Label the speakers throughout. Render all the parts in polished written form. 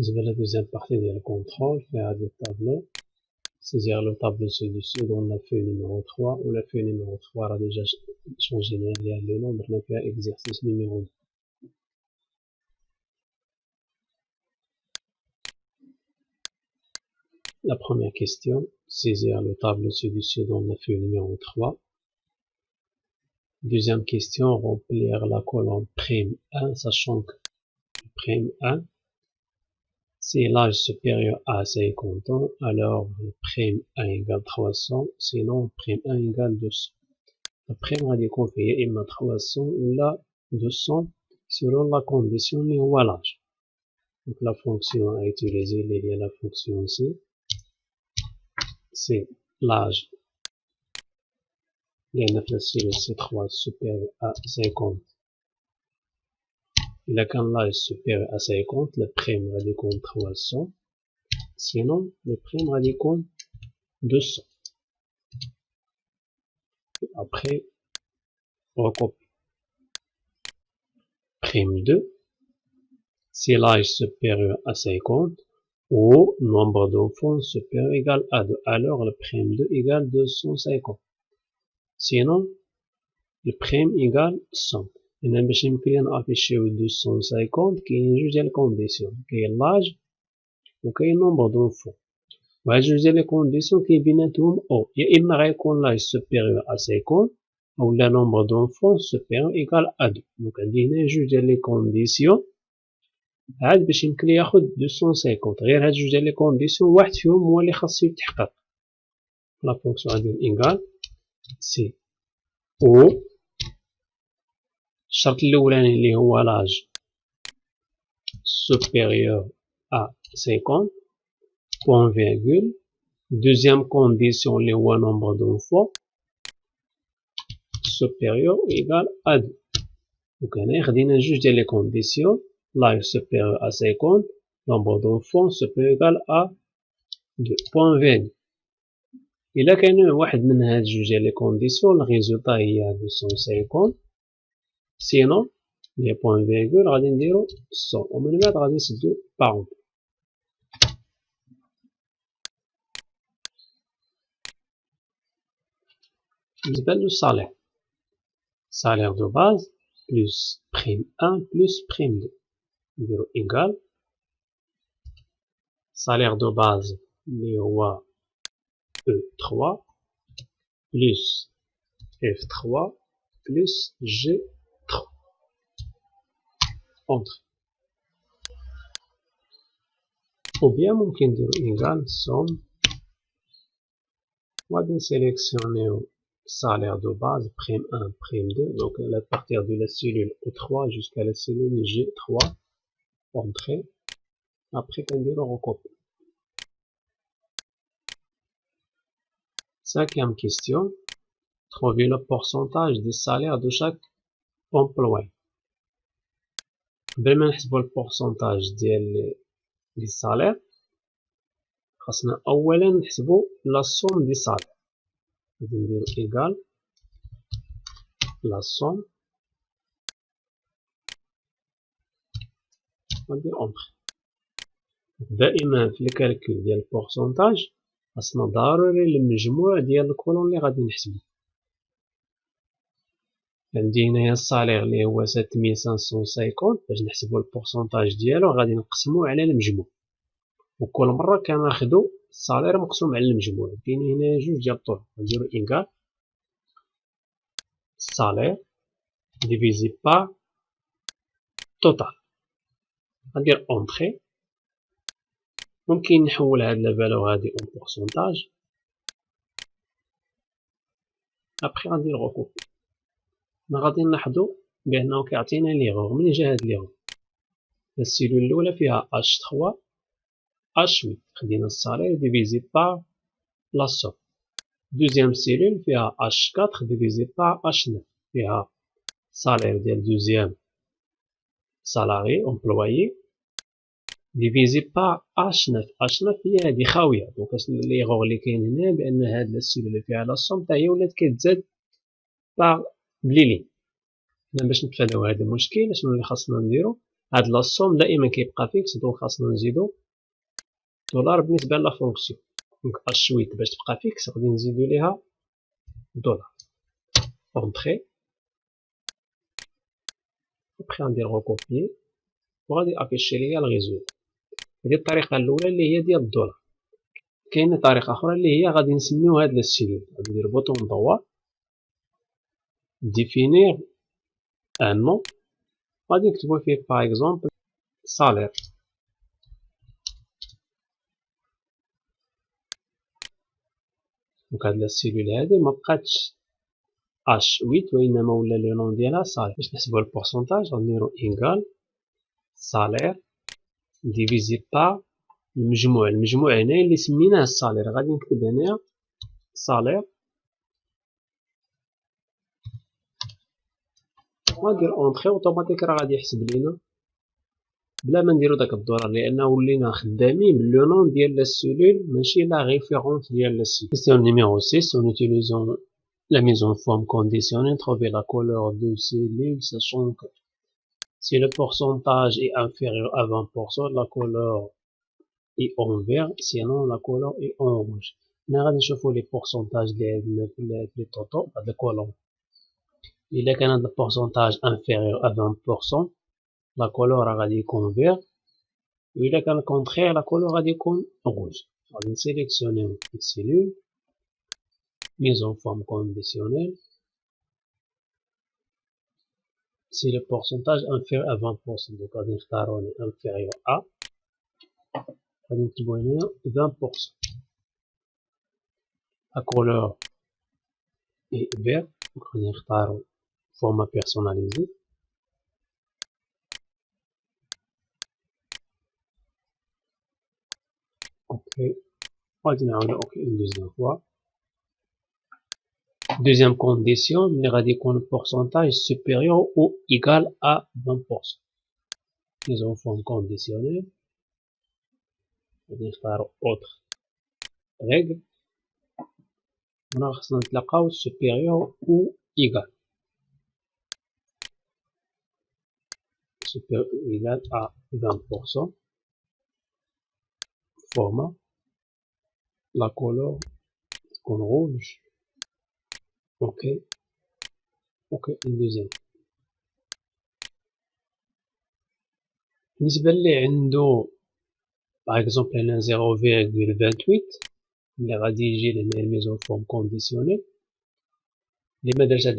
Speaker 1: بالنسبة للدوزيام بارتي ديال الكونترول في هاد الطابلو سيزير لو طابلو سي دون لا فيو نيميرو 3 و لا فيو نيميرو 3 راه ديجا شونجينا ليها لو نوم درنا فيها اكزيرسيس نيميرو 2. La première question, saisir le tableau ci-dessus dans la feuille numéro 3. Deuxième question, remplir la colonne prime 1, sachant que prime 1, si l'âge supérieur à 50 ans, alors le prime 1 égale 300, sinon prime 1 égale 200. Le prime غادي يكون فيه يا إما 300 ولا 200 selon la condition اللي هو l'âge. Donc la fonction à utiliser il y a la fonction C. C'est l'âge لأن في السيرة C3 supérieur à 50. إلا كان l'âge supérieur à 50 le prime غادي يكون 300 sinon le prime غادي يكون 200. Après recopie. Prime 2 si l'âge supérieur à 50 ou nombre d'enfants supérieur égal à 2, alors le prime 2 égale 250. Sinon, le prime égale 100. هنا باش يمكن لنا نافيشيو 250 كاين جوج ديال الكونديسيون، كاين لاج وكاين نومبر دونفون، وهاد جوج ديال لي كونديسيون كاين بيناتهم او، يا اما غيكون لاج سوبيريور ا 50 اولا نومبر دونفون سوبيريور ايكال ا 2. دونك عندي هنا جوج ديال لي كونديسيون عاد باش يمكن لي ياخد 250، غير هاد جوج ديال لي كونديسيون واحد فيهم هو اللي خاصو يتحقق. لا فونكسيون غادي ايكال سي او الشرط الاولاني اللي هو لاج supérieur à 50 point virgule. Deuxième condition اللي هو nombre d'enfants supérieur ou égal à 2. Donc هنا خدينا جوج ديال لي كونديسيون لاج supérieur à 50 nombre d'enfants supérieur égal à 2 point virgule. إلا كان واحد من هاد جوج ديال لي كونديسيون الريزولطا هي 250 sinon لي بوان فيغول غادي نديرو 100 ومن بعد غادي نسدو باغون. بالنسبة للصالير صالير دو باز بلس بريم 1 بلس بريم 2 نديرو إيكال صالير دو باز اللي هو E3 بلس F3 بلس G3 entre. Ou bien ممكن نديرو إيكال somme وغادي نسيليكسيونيو salaire de base prime 1 prime 2 donc à partir de la cellule E3 jusqu'à la cellule G3 entrée. Après كنديرو recopie. Cinquième question, trouver le pourcentage des salaires de chaque employé. قبل ما نحسبو البورسونتاج ديال لي salaires خاصنا اولا نحسبو لا somme دي salaires. غادي نديرو إيكال لا somme وندير اونتر. دائما في الكالكول ديال البورسونتاج خاصنا ضروري المجموع ديال الكولون اللي غادي نحسبو. عندي هنايا الصالير اللي هو 7550 باش نحسبو البورسونتاج ديالو غادي نقسمو على المجموع، وكل مرة كناخدو الصالير مقسوم على المجموع. كاين هنا جوج ديال الطرق. نديرو إيكال الصالير ديفيزي بار توتال. غندير اونتري. ممكن نحول هاد لا فالور هادي اون بورسونتاج. ابخي غندير غوكوبي. غادي نلاحظوا بانه كيعطينا ليغور. منين جا هاد ليغور؟ السيلول الاولى فيها H3 H8 خدينا الصالير ديفيزي بار لا سوم. دوزيام سيلول فيها H4 ديفيزي بار H9 فيها صالير ديال دوزيام سالاري امبلويي ديفيزي بار H9. H9 هي هادي خاويه. دونك ليغور اللي كاين هنا بان هاد السيلول اللي فيها لا سوم حتى هي ولات كتزاد بار بليلين. باش نتفاداو هذا المشكل شنو اللي خاصنا نديرو؟ هاد لا سوم دائما كيبقى فيكس، دونك خاصنا نزيدو دولار بالنسبة لا فونكسيون. دونك اشويت باش تبقى فيكس غادي نزيدو ليها دولار. اونطخي ابخي غندير ريكوبيي وغادي افيشي ليا الريزولت. هذه الطريقة الأولى اللي هي ديال الدولار. كاينة طريقة أخرى اللي هي غادي نسميو هاد السيلول، غادي ندير بوطون دوا ديفينير ان نون، غادي نكتبو فيه باغ اكزومبل صالير. دونك هاد السيلول هادي مبقاتش اش 8 وإنما ولا لو نون ديالها صالير. باش نحسبو البورسونتاج غنديرو إيكال صالير ديفيزي با المجموع. المجموع هنايا اللي سميناه الصالير، غادي نكتب هنايا صالير وندير اونطخي. اوتوماتيك راه غادي يحسب لينا بلا ما نديرو داك الدولار، لأنه ولينا خدامين بلو نون ديال لا سيلول ماشي لا ريفيرونس ديال لا سيلول. Question numéro 6, en utilisant la mise en forme conditionnelle, trouver la couleur de cellule, sachant que si le pourcentage est inférieur à 20%, la couleur est en vert, sinon la couleur est en rouge. هنا غادي نشوفو لي بورسونتاج ديالنا في لي طوطو هاد الكولون. إلا كان هاد البورسونتاج inférieur à 20%، لا كولور غادي يكون فيغ، وإلا كان الكونتخيغ لا كولور غادي يكون روج. غادي نسيليكسيونيو السيلول mise en forme conditionnelle. Si le pourcentage inférieur à 20%، donc غادي نختارو inférieur à، غادي نكتبو هنايا 20%. La couleur est vert، donc غادي نختارو format personnalisé. Ok، غادي نعاودو ok une deuxième fois. Deuxième condition، ملي غادي يكون pourcentage supérieur ou égal à 20%. Mise en forme conditionnelle، غادي نختارو autre règle. هنا خصنا نتلاقاو supérieur ou égal. Supérieur ou égal à 20%. Format. La couleur تكون rouge. Ok. Ok une deuxième. بالنسبة اللي عندو par exemple هنا 0,28 اللي غادي يجي لهنا الميزون فورم كونديسيونيل اللي ما دارش هاد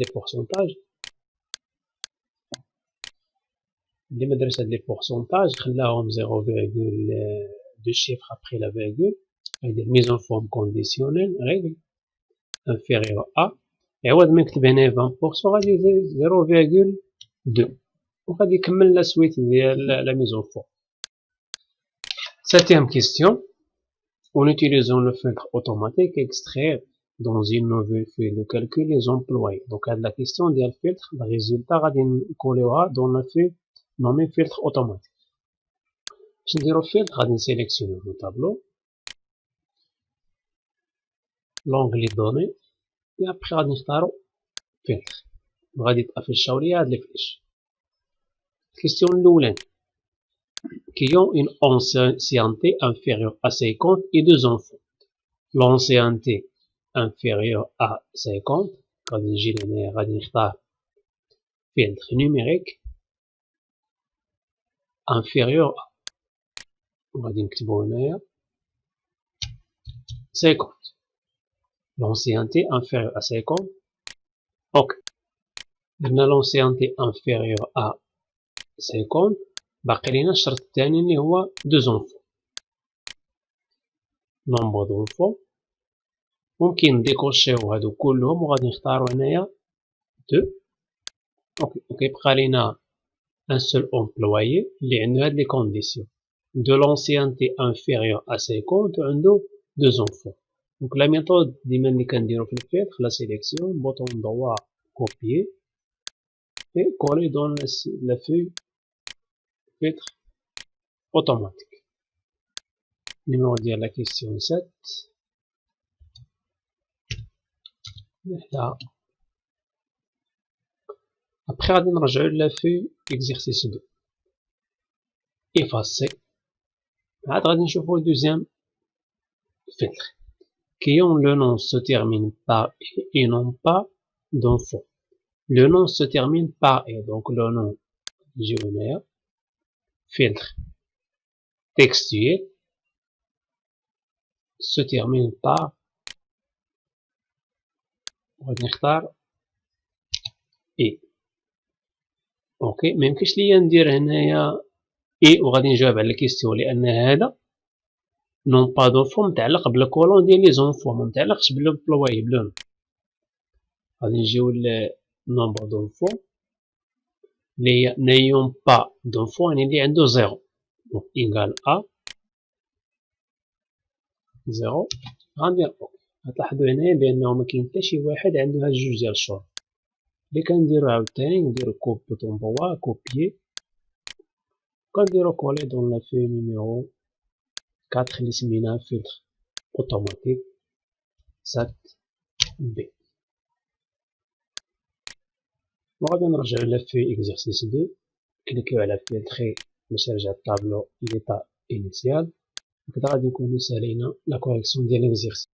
Speaker 1: لي بورسونتاج، خلاهم 0,2 chiffres après la virgule. غادي ميزون فورم كونديسيونيل ريغل inférieur à، عوض ما نكتب هنا 20% غادي يزيد 0,2 وغادي يكمل لا سويت ديال لا ميزون فورم. Septième question. En utilisant le filtre automatique, extraire dans une nouvelle feuille de calcul les employés. Donc, la question ديال filtre, le résultat غادي نكوليوها dans la feuille nommée filtre automatique. باش نديرو filtre غادي نسيليكسيونيو le tableau, l'onglet données et après غادي نختارو filtre. غادي تافيشاو ليا هاد لي فليش. الكيستيون الأولى qui ont une ancienneté inférieure à 50 et 2 enfants. L'ancienneté inférieure à 50 غادي نجي لهنايا غادي نختار filtre numérique inférieur à، غادي نكتبو هنايا 50. L'ancienneté inférieure à 50. ok درنا l'ancienneté inférieure à 50. باقي لينا الشرط الثاني اللي هو 2 enfants. nombre d'enfants ممكن نديكوشيو هادو كلهم وغادي نختارو هنايا 2. اوكي وكيبقى لينا un seul employé اللي عنده هاد لي كونديسيون de l'ancienneté inférieure à 50 وعنده 2 enfants. دونك لا ميثود ديما اللي كنديرو في الفيلتر لا سيليكسيون بوطون دوا كوبيي et coller dans la feuille filtre automatique. Numéro ديال la question 7. Là. Après غادي نرجعو لا feuille exercice 2. effacer. عاد غادي نشوفو deuxième filtre qui ont le nom se termine par et non pas d'info. Le nom se termine par et, donc le nom général, filtre textuel se termine par غادي نختار اي. اوكي ميمكنش ليا ندير هنايا اي وغادي نجاوب على الكيستيون لان هذا نون با دونفو متعلق بالكولون ديال لي زونفو ممتعلقش بالبلوي بلون. غادي نجيو لنومبر دونفو اللي هي نيون با دونفو يعني اللي عنده زيرو دونك ايكال ا زيرو. غندير اوكي. غتلاحظوا هنايا بانه مكاين حتى شي واحد عنده هاد جوج ديال الشروط اللي كنديرو عاوتاني نديرو كوب بوطون بوا كوبيي وكنديرو كولي دون لا في نيميرو 4 اللي سميناها فلتر اوتوماتيك 7 بي. وغادي نرجعو لفي اكزرسيس 2 كليكيو على فلتري باش يرجع الطابلو ليطا انيسيال. هكذا غادي نكونو سالينا لا كوريكسيون ديال ليكزرسيس.